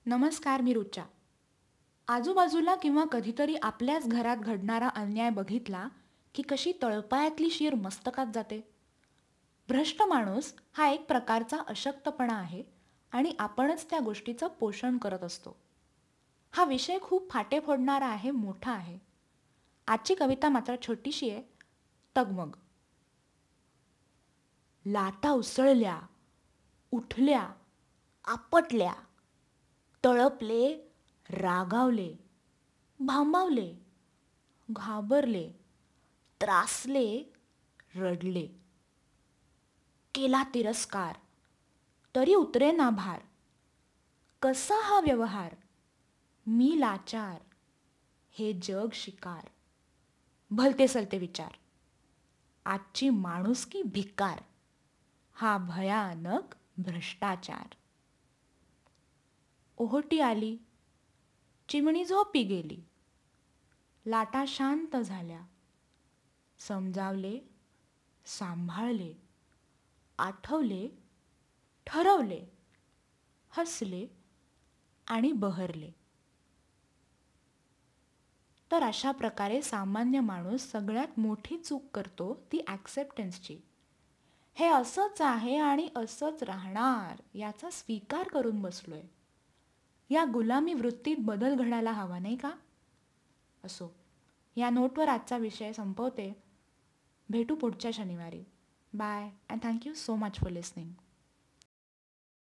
नमस्कार, मी रुचा. आजूबाजूला किंवा कधीतरी आपल्याच घरात घडणारा अन्याय बघितला की कशी तळपायातली शीर मस्तकात जाते. भ्रष्ट माणूस हा एक प्रकारचा अशक्तपणा आहे आणि आपणच त्या गोष्टीचं पोषण करत असतो. हा विषय खूप फाटे फोडणारा आहे, मोठा आहे. आजची कविता मात्र छोटीशी आहे, तगमग. लाटा उसळल्या, उठल्या, आपटल्या, तळपले, रागावले, भांबावले, घाबरले, त्रासले, रडले. केला तिरस्कार, तरी उतरेना भार. कसा हा व्यवहार, मी लाचार, हे जग शिकार. भलते सलते विचार, आजची माणुसकी भिकार. हा भयानक भ्रष्टाचार. ओहोटी आली, चिमणी झोपी गेली. लाटा शांत झाल्या. समजावले, सांभाळले, आठवले, ठरवले, हसले आणि बहरले. तर अशा प्रकारे सामान्य माणूस सगळ्यात मोठी चूक करतो, ती ॲक्सेप्टन्सची. हे असंच आहे आणि असंच राहणार याचा स्वीकार करून बसलोय. या गुलामी वृत्तीत बदल घडायला हवा, नाही का? असो, या नोटवर आजचा विषय संपवते. भेटू पुढच्या शनिवारी. Bye and thank you so much for listening.